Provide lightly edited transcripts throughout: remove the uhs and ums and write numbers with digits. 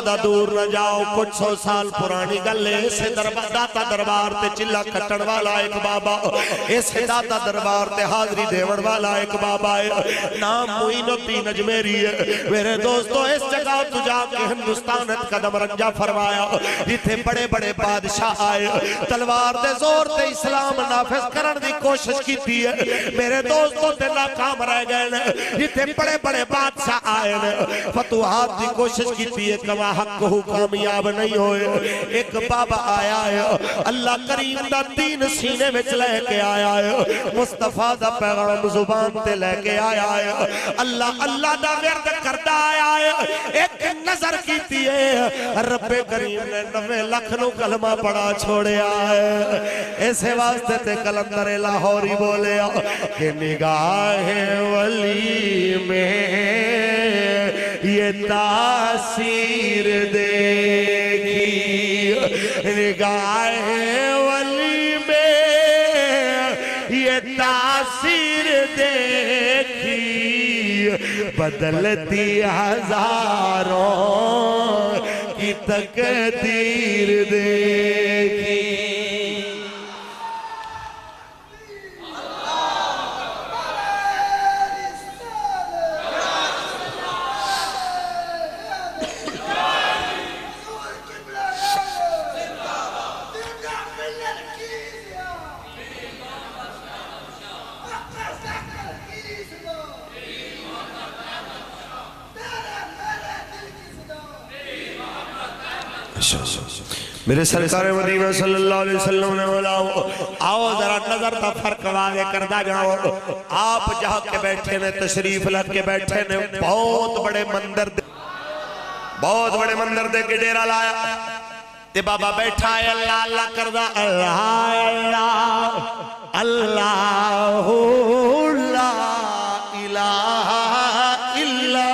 زیادہ دور نہ جاؤ، کچھ 100 سال پرانی گلے اسے داتا دربار تے چلا کٹن والا ایک بابا، اسے داتا دربار تے حاضری دیون والا ایک بابا ہے، نام معین الدین اجمیری ہے۔ میرے دوستو اس جگہ تو جا کے ہندوستانت قدم رنجا فرمایا، جتھے بڑے بڑے بادشاہ آئے، تلوار دے زور تے اسلام نافذ کرن دی کوشش کی تھی ہے، میرے دوستو تے ناکام رہ گئے، جتھے بڑے بڑے بادشاہ آئے، فتوحات دی کوشش کی تھی ہے، کما حق کو کامیاب نہیں ہوئے۔ ایک بابا آیا ہے، اللہ کریم دا دین سینے میں لے کے آیا ہے، مصطفیٰ دا پیغام زبان تے لے کے آیا ہے، اللہ دا ورد کردہ آیا ہے، ایک نظر کی تھی ہے، رب کریم نے 90 لاکھ نو کلمہ پڑا چھوڑے آئے، ایسے واسطے تے کلندر لاہوری بولے کہ نگاہ ولی میں یہ تاثیر دیکھی، نگاہ ولی میں یہ تاثیر دیکھی، بدلتی ہزاروں کی تقدیر دیکھی۔ میرے سرکار مدینہ صلی اللہ علیہ وسلم نے بولا آؤ ذرا نظر تا فرق واضح کردہ جاؤ، آپ جہاں کے بیٹھے نے تشریف لگ کے بیٹھے نے بہت بڑے مندر دے کے ڈیرہ لایا، تے بابا بیٹھا ہے اللہ اللہ کردہ، اللہ اللہ اللہ لا الہ الا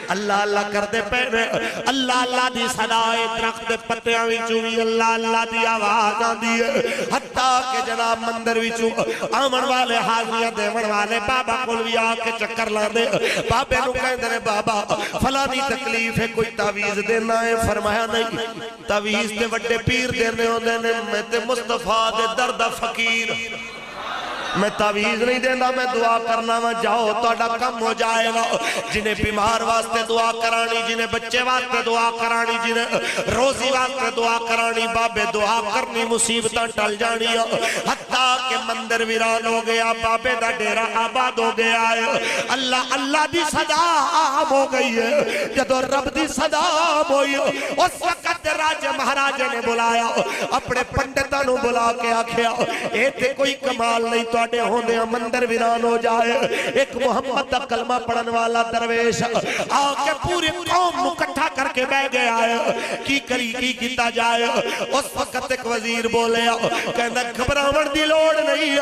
اللہ اللہ کر دے پہنے، اللہ اللہ دی صدای درخت دے پتیاں وچوں بھی اللہ اللہ دی آواز آندی ہے، حتیٰ کہ جناب مندر وچوں آمن والے حاضریاں دیون والے بابا کول بھی آ کے چکر لا دے، بابے نو کہندے نے بابا فلانی تکلیف ہے کوئی تعویذ دینا ہے، فرمایا نہیں، تعویذ تے وڈے پیر دینے ہوندے نے، میں تے مصطفیٰ دے درد فقیر، میں تعویذ نہیں دینا، میں دعا کرنا میں جاؤ توڑا کم ہو جائے گا، جنہیں بیمار واسطے دعا کرانی، جنہیں بچے واسطے دعا کرانی، جنہیں روزی واسطے دعا کرانی، بابے دعا کرنی مصیبتاں ٹل جانی، حتیٰ کہ مندر ویران ہو گیا، بابے دا ڈیرہ آباد ہو گیا ہے، اللہ اللہ دی صدا عام ہو گئی ہے، جدو رب دی صدا عام ہوئی، اس وقت راجہ مہاراجہ نے بلایا، اپنے پنڈتانوں بلا کے آکھیا، اے تے کوئی کمال نہیں تو بڑے ہوندے مندر ویران ہو جائے، ایک محمد دا کلمہ پڑھن والا درویش آکے پوری قوم مکٹھا کر کے بے گیا ہے، کی کری کی کیتا جائے، اس وقت ایک وزیر بولے کہنا گھبراون دی لوڑ نہیں،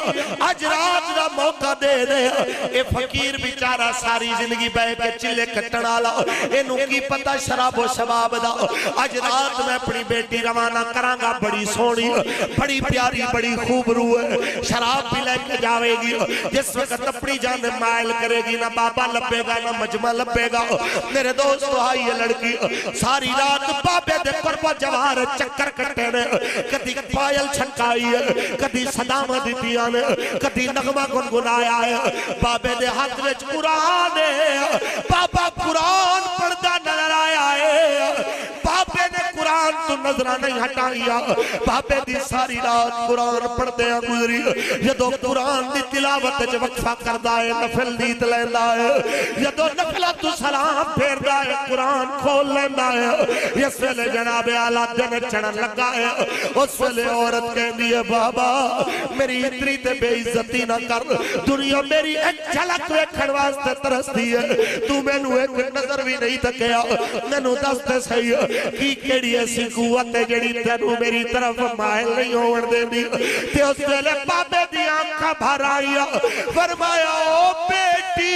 آج رات دا موقع دے دے، اے فقیر بیچارہ ساری زندگی بے کے چلے کٹن آلا، انہوں کی پتہ شراب و شباب دا، آج رات میں اپنی بیٹی روانہ کرانگا، بڑی سونی بڑی پیاری بڑی خوب روح شراب بھی لے کے جاوے گی، جس وقت اپنی جان مائل کرے گی، نہ بابا لپے گا نہ مجمع لپے گا، میرے دوستو آئی یہ لڑکی ساری رات بابے دے قربہ جوار چکر کٹے نے، کدی پائل چھنکائی ہے، کدی صدامہ دیتیاں نے، کدی نغمہ گنگنایا ہے، بابے دے ہاتھ وچ قرآن ہے، بابا قرآن پڑھتا نظر آیا ہے، بابے نے قرآن تو نظرہ نہیں ہٹائیا، بابے دی ساری رات قرآن پڑھتے ہیں گزری، جدو قرآن دی تلاوت جو وقفہ کردہ ہے، نفل دیت لیندہ ہے، جدو نفلہ تو سلام پھیردہ ہے، قرآن کھول لیندہ ہے، یہ سلے جناب اعلیٰ جنت چڑھن لگا ہے، اس سلے عورت کہہ دیئے بابا میری اتنی تے بے عزتی نہ کر، دنیا میری ایک جھلک ویکھن واسطے ترستی ہے، تو میں نو ایک نظر بھی نہیں تکیا، میں نو دستے صحیح کی کیڑی ایسی قوت ہے جڑی تینو میری طرف مائل نہیں ہوڑ دے دی، تے اس ویلے بابے دی آنکھا بھر آیا، فرمایا او بیٹی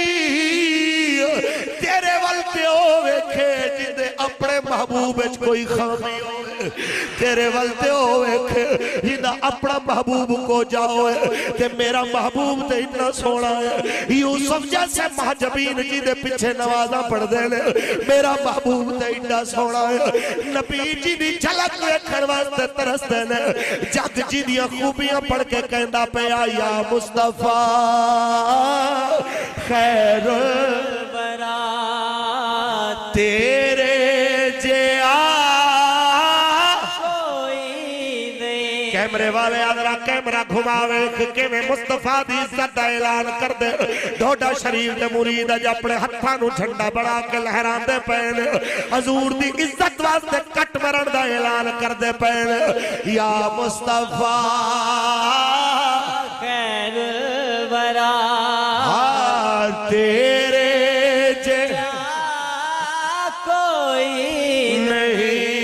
تیرے والتے ہوئے کھے جدے اب اپنے محبوب وچ کوئی خامی ہوئے تیرے ولتے ہوئے جیدہ اپنا محبوب کو جاؤے تے میرا محبوب تے اتنا سونا ہے یوسف جیسے محجبین جی دے پیچھے نوازہ پڑھ دینے میرا محبوب تے اتنا سونا ہے نبی جی دی جھلک دیکھن واسطے ترس دینے جگ جی دیا خوبیاں پڑھ کے کہندہ پہ آیا مصطفیٰ خیر برا تیرے جیا کوئی نہیں کیمرے والے آدھرا کیمرہ گھماوے کہ میں مصطفیٰ دی عزت دا اعلان کر دے ڈھوڈا شریف دے مرید جا اپنے ہتھانو جھنڈا بڑھا کے لہران دے پہنے حضور دی عزت واسطے کٹ مرن دا اعلان کر دے پہنے یا مصطفیٰ خیر برا تیرے جیا کوئی نہیں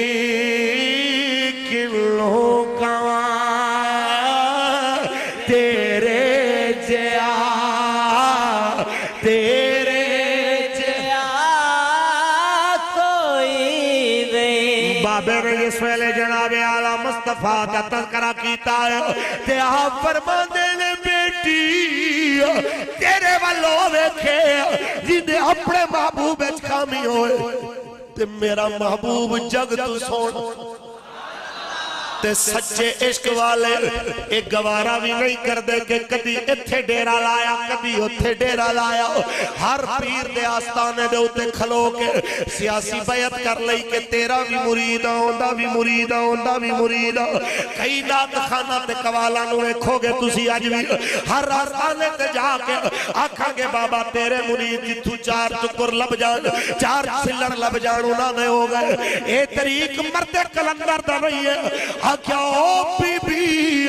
کلوں کا تیرے جیا تیرے جیا کوئی نہیں بابے نے اس ویلے جناب اعلیٰ مصطفیٰ کا تذکرہ کیتا ہے تے آپ فرما دینے بیٹی تیرے والوں ویکھے جیدے اپنے محبوب اچ کامی ہوئے تے میرا محبوب جگ تو سونا تے سچے عشق والے ایک گوارا بھی نہیں کر دے کہ کدی اتھے ڈیرا لایا کدی اتھے ڈیرا لایا ہر پیر دے آستانے دے اتے کھلو کے سیاسی بیعت کر لئی کہ تیرا بھی مرید ہوندہ بھی مرید ہوندہ بھی مرید کئی نات خانہ تے کوالا نوے کھوگے تسی آج بھی ہر آستانے تے جا کے آکھا گے بابا تیرے مرید جتو چار چکر لب جان چار سلر لب جان انہاں نے ہو گئے اے طریق مرد کلندر دا نہیں ہے کیا او بی بی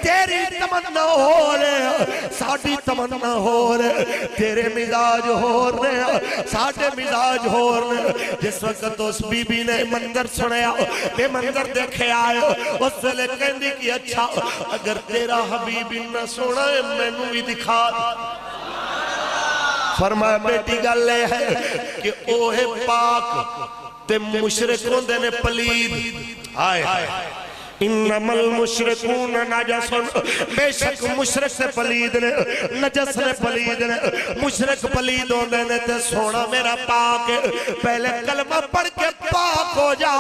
تیری تمنا ہو رہے ساڑھی تمنا ہو رہے تیرے مزاج ہو رہے ساڑھے مزاج ہو رہے جس وقت اس بی بی نے منظر سنیا بے منظر دیکھے آئے اس سے لے کہندی کی اچھا اگر تیرا حبیبی نہ سونا ہے میں نو ہی دکھا فرمایا بیٹی گا لے ہے کہ اوہ پاک تے مشرک ہوندے نے پلید آئے انما المشرکون نجسن بے شک مشرک سے پلید نے نجس نے پلید نے مشرک پلید ہوندے نے تے سونا میرا پاک پہلے کلمہ پڑھ کے پاک ہو جا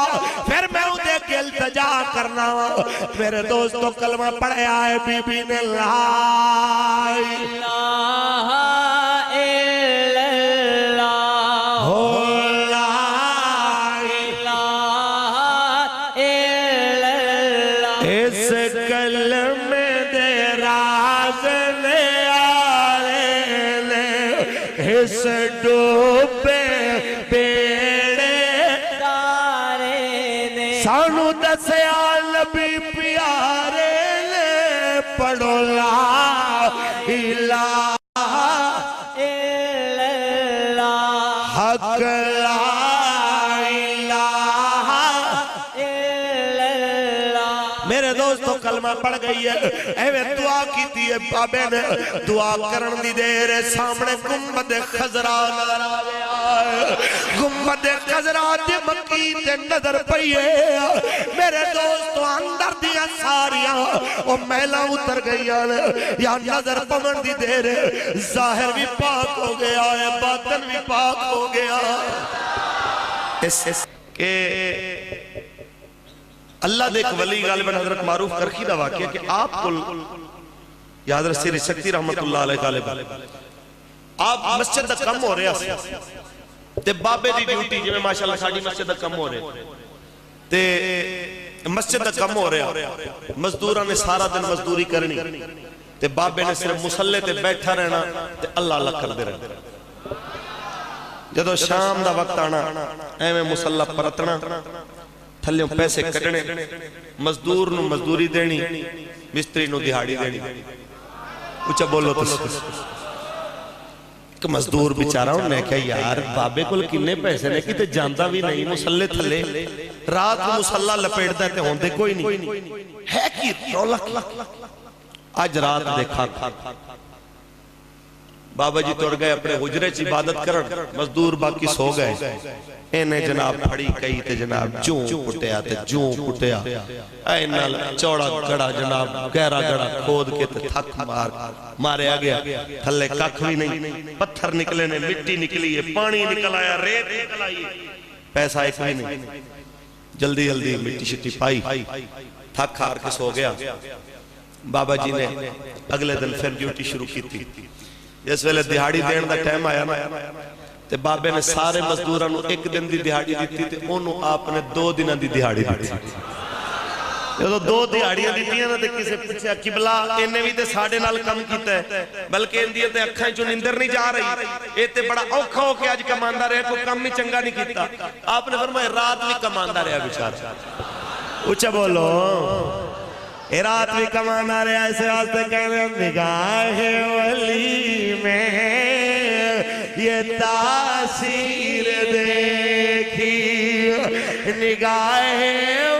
پھر میں اندے کے التجا کرنا میرے دوستو کلمہ پڑھے آئے بی بی نے لا الہ الا اللہ اس کلمے دے راز لے آرے لے اس ڈوبے بیڑے تارے نے سانو دسیا نبی پیارے لے پڑھو لا الہ الا اللہ حق لا الہ الا اللہ میرے دوستو کلمہ پڑھ گئی ہے ایوے دعا کی تھی بابے نے دعا کرن دی دیر سامنے گنبد خضرا نظر آگیا گنبد خضرا دی مکی تے نظر پئیے میرے دوستو اندر دیا ساریاں او محلہ اتر گئی یا نظر پمن دی دیر ظاہر بھی پاک ہو گیا ہے باطن بھی پاک ہو گیا اس کہ اللہ دیکھ ولی غالباً حضرت معروف کرخی دا واقعہ کہ آپ کو یا حضرت سیری شکتی رحمت اللہ علیہ غالباً آپ مسجد دا کم ہو رہے ہیں تے بابے دی ڈیوٹی جو میں ماشاءاللہ ساڑھی مسجد دا کم ہو رہے ہیں تے مسجد دا کم ہو رہے ہیں مزدورہ نے سارا دن مزدوری کرنی تے بابے نے صرف مسلح تے بیٹھا رہنا تے اللہ اللہ کر دے رہنا جدو شام دا وقت آنا ایویں مسلح پرتنا تھلیوں پیسے کٹنے مزدور نو مزدوری دینی مستری نو دہاڑی دینی اچھا بولو تو کہ مزدور بیچارہ ہوں نے کہا یار بابے کل کنے پیسے نے کتے جانتا بھی نہیں مسلح تھلے رات مسلح لپیٹ دیتے ہوں دے کوئی نہیں ہے کی رولک آج رات دیکھا بابا جی تر گئے اپنے حجرے چ عبادت کرن مزدور باقی سو گئے انہیں جناب پھڑی کئی تے جناب جوں پٹیا تے جوں پٹیا اینال چوڑا گڑا جناب گہرا گڑا کھود کے تے تھک مارے آگیا تھلے ککھ بھی نہیں پتھر نکلے نے مٹی نکلی ہے پانی نکل آیا ریت نکل آئی پیسہ ایک بھی نہیں جلدی جلدی مٹی شٹی پائی تھک ہار کے سو گیا بابا جی نے اگلے دن پھر ڈیوٹی شروع کی تھی جس ویلے دہاڑی دین دا ٹائم آیا نا تے بابے نے سارے مزدوراں نو ایک دن دی دہاڑی دیتی تے انہوں آپ نے 2 دناں دی دہاڑی دیتی یہ تو 2 دہاڑیاں دیتی ہیں نا تے کسے پوچھا قبلہ انہیں بھی تے ساڑھے نال کم کیتا ہے بلکہ ان دیئے تے اکھائیں چون اندر نہیں جا رہی یہ تے بڑا اوکھا ہو کے آج کماندہ رہے کوئی کم میں چنگا نہیں کیتا آپ نے فرمایا رات بھی کماندہ رہا بیچار اچھا بولو رات بھی کمانا رہا ایسے واسطے کہنے نگاہ ولی میں یہ تاثیر دیکھی نگاہ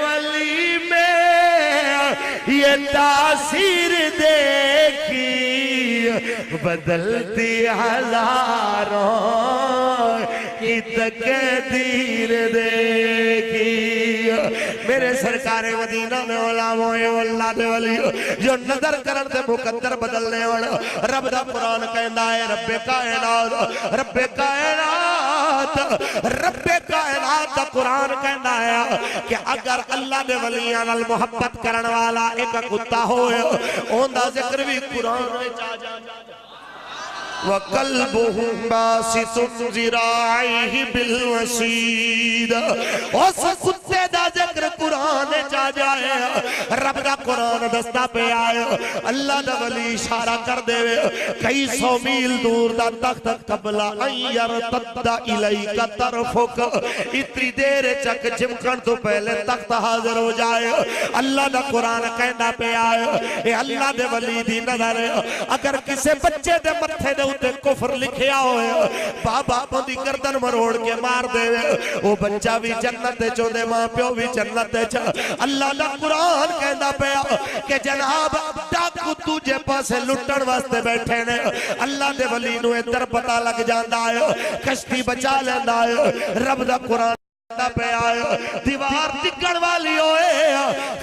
ولی میں یہ تاثیر دیکھی بدلتی ہزاروں کی تقدیر دیکھی میرے سرکار مدینہ میں علماء اللہ دے ولی جو نظر کرن تے مقدر بدلنے والا رب دا قرآن کہندا ہے رب کائنات دا قرآن کہندا ہے کہ اگر اللہ دے ولیاں نال محبت کرن والا ایک کتا ہوئے اوندا ذکر بھی قرآن وچ آ جاندا وَقَلْبُهُمْ بَاسِطٌ ذِرَاعِهِ بِالْوَسِيدِ اس کتے دا ذکر قرآن چا جائے رب دا قرآن دستا پہ آئے اللہ دا ولی اشارہ کر دے کئی 100 میل دور دا تخت قبل ان یرتد الیک طرفک اتنی دیر چک جمکن تو پہلے تخت حاضر ہو جائے اللہ دا قرآن کہنا پہ آئے اے اللہ دے ولی دی نظر اگر کسے بچے دے متھے دے تے کفر لکھیا ہوئے بابا پوندی گردن مروڑ کے مار دے وہ بچہ بھی جنت چو دے ماں پیو بھی جنت چا اللہ دا قرآن کہندا پیا کہ جناب ڈاکو تجھے پاسے لٹن واسطے بیٹھے نے اللہ دے ولی نو ادھر پتہ لگ جاندا ہے کشتی بچا لیندا ہے رب دا قرآن پہ آئے دیوار ٹکڑ والی ہوئے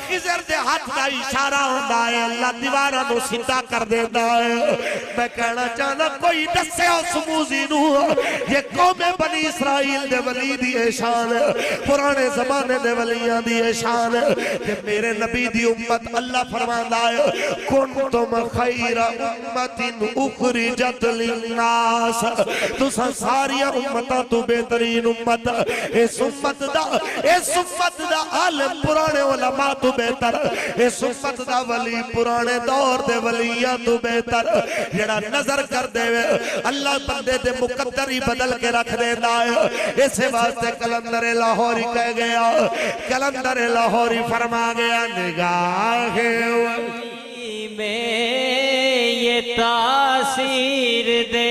خضر دے ہاتھ کا اشارہ ہوندہ ہے اللہ دیوارہ نو سیدھا کر دیندہ ہے میں کہنا چاہنا کوئی دسے ہو سموزی نو یہ قوم بنی اسرائیل دے ولی دی شان ہے پرانے زمانے دے ولیاں دی شان ہے کہ میرے نبی دی امت اللہ فرماندہ ہے کنتم خیر امت اخرجت للناس تو ساری امتہ تو بہترین امت اس امت دا عالم پرانے علماء تو بہتر اس امت دا ولی پرانے دور دے ولیاں تو بہتر جڑا نظر کر دے اللہ بندے دے مقدری بدل کے رکھ دے دائے اسے واسطے کلندر لاہوری کہہ گیا کلندر لاہوری فرما گیا نگاہ ولی میں یہ تاثیر دے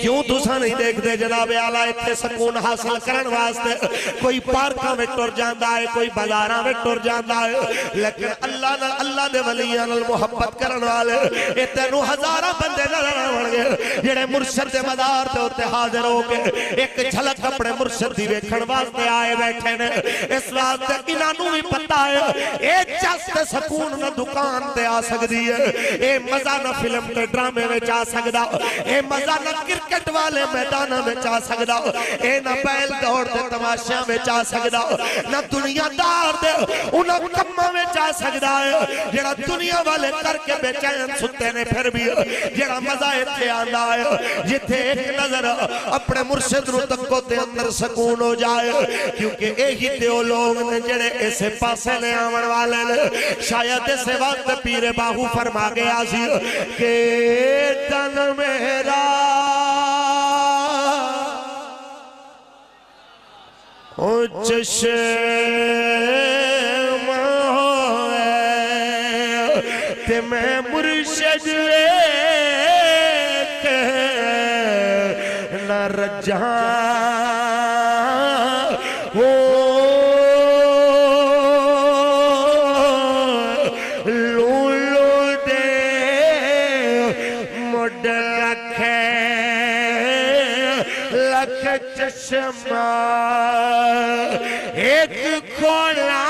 کیوں تسا نہیں دیکھ دے جناب اعلیٰ اتنے سکون حاصل کرن واسطے کوئی پارکاں میں ٹر جاندہ ہے کوئی بازاراں میں ٹر جاندہ ہے لیکن اللہ دے ولیاں نال محبت کرن والے اتنو ہزارہ بندے نظر آن گے جڑے مرشد دے مدار تے ہوتے حاضر ہو کے ایک جھلک اپنے مرشد دی ویکھن واسطے آئے بیٹھے نے اس واسطے انہوں بھی پتہ ہے اے چست سکون نہ دکان تے آ سکتی ہے اے مزہ نہ فلم تے ڈرامے میں چاہ سکتا اے مزہ نہ کرکٹ والے میدانہ میں چاہ سکتا اے نہ بیل دوڑ دے تماشیاں میں چاہ سکتا نہ دنیا دار دے انہاں کمہ میں چاہ سکتا ہے جڑا دنیا والے کر کے بے چین ستے نے پھر بھی جڑا مزہ اتھے آندہ ہے جتھے ایک نظر اپنے مرشد رو تکو تے اندر سکون ہو جائے کیونکہ ایہی تے وہ لوگ نے جڑے ایسے پاسے لے آمن والے نے شاید اسے وقت پیر باہو فرما گیا سی کہ تن میرا چشم ہے تے میں مرشد ایک نہ رجہاں لولو دے مڈ رکھے کے چشمہ ایک کھولا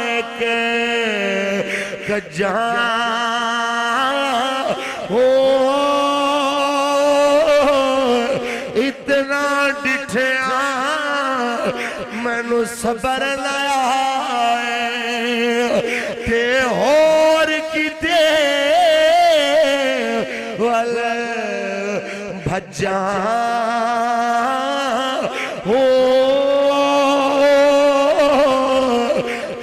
ایک کجاں ہو اتنا ڈٹھیا مینو صبر نہ آئے تے اور کتے والے بھجاں ہو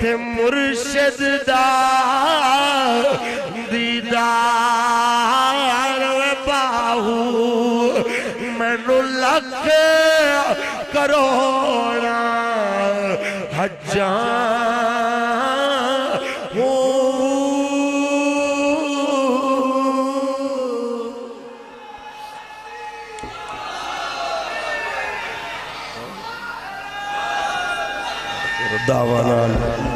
تے مرشد دا دیدار باہو مینو لکھ کروڑا حجاں ہو دعوانا